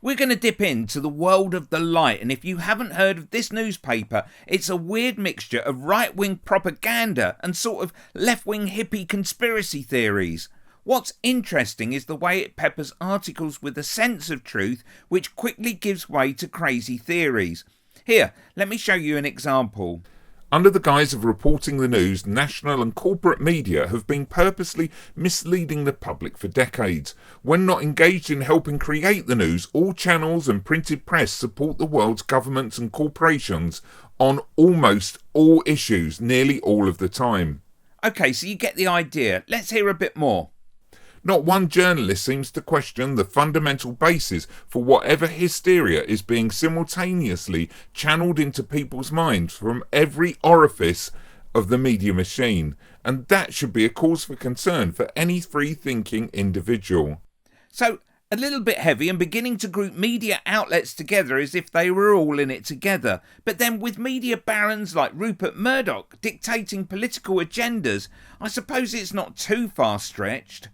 We're going to dip into the world of The Light, and if you haven't heard of this newspaper, it's a weird mixture of right-wing propaganda and sort of left-wing hippie conspiracy theories. What's interesting is the way it peppers articles with a sense of truth, which quickly gives way to crazy theories. Here, let me show you an example. Under the guise of reporting the news, national and corporate media have been purposely misleading the public for decades. When not engaged in helping create the news, all channels and printed press support the world's governments and corporations on almost all issues, nearly all of the time. Okay, so you get the idea. Let's hear a bit more. Not one journalist seems to question the fundamental basis for whatever hysteria is being simultaneously channeled into people's minds from every orifice of the media machine, and that should be a cause for concern for any free-thinking individual. So, a little bit heavy and beginning to group media outlets together as if they were all in it together. But then with media barons like Rupert Murdoch dictating political agendas, I suppose it's not too far stretched.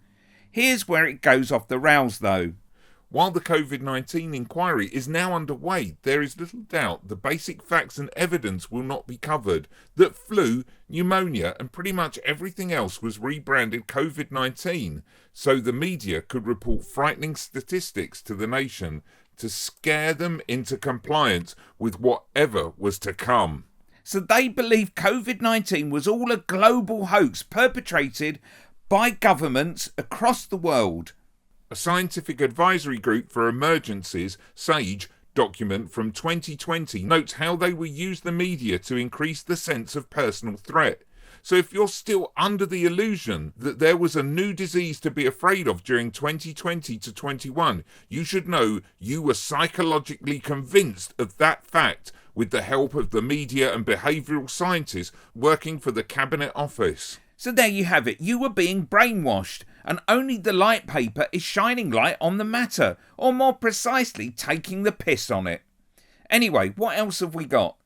Here's where it goes off the rails though. While the COVID-19 inquiry is now underway, there is little doubt the basic facts and evidence will not be covered, that flu, pneumonia and pretty much everything else was rebranded COVID-19 so the media could report frightening statistics to the nation to scare them into compliance with whatever was to come. So they believe COVID-19 was all a global hoax perpetrated by governments across the world. A scientific advisory group for emergencies, SAGE, document from 2020 notes how they will use the media to increase the sense of personal threat. So if you're still under the illusion that there was a new disease to be afraid of during 2020 to 21, you should know you were psychologically convinced of that fact with the help of the media and behavioural scientists working for the Cabinet Office. So there you have it, you were being brainwashed, and only The Light paper is shining light on the matter, or more precisely, taking the piss on it. Anyway, what else have we got?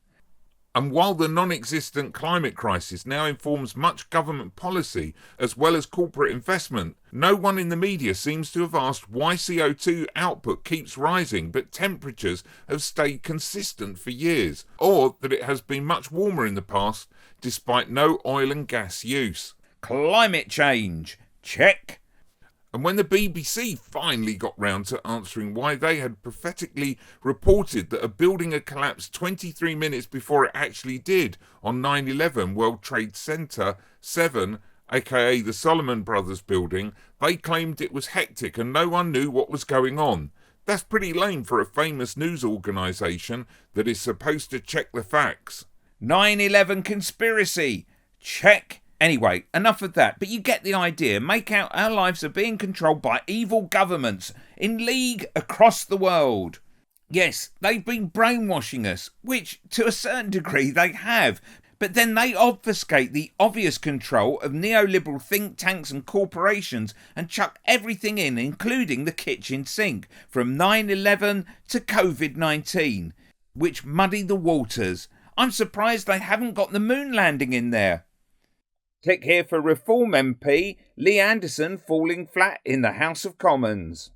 And while the non-existent climate crisis now informs much government policy as well as corporate investment, no one in the media seems to have asked why CO2 output keeps rising but temperatures have stayed consistent for years, or that it has been much warmer in the past despite no oil and gas use. Climate change. Check. And when the BBC finally got round to answering why they had prophetically reported that a building had collapsed 23 minutes before it actually did on 9/11 World Trade Center 7, aka the Solomon Brothers building, they claimed it was hectic and no one knew what was going on. That's pretty lame for a famous news organisation that is supposed to check the facts. 9/11 conspiracy. Check. Anyway, enough of that, but you get the idea. Make out our lives are being controlled by evil governments in league across the world. Yes, they've been brainwashing us, which to a certain degree they have, but then they obfuscate the obvious control of neoliberal think tanks and corporations and chuck everything in, including the kitchen sink, from 9/11 to COVID-19, which muddy the waters. I'm surprised they haven't got the moon landing in there. Click here for Reform MP Lee Anderson falling flat in the House of Commons.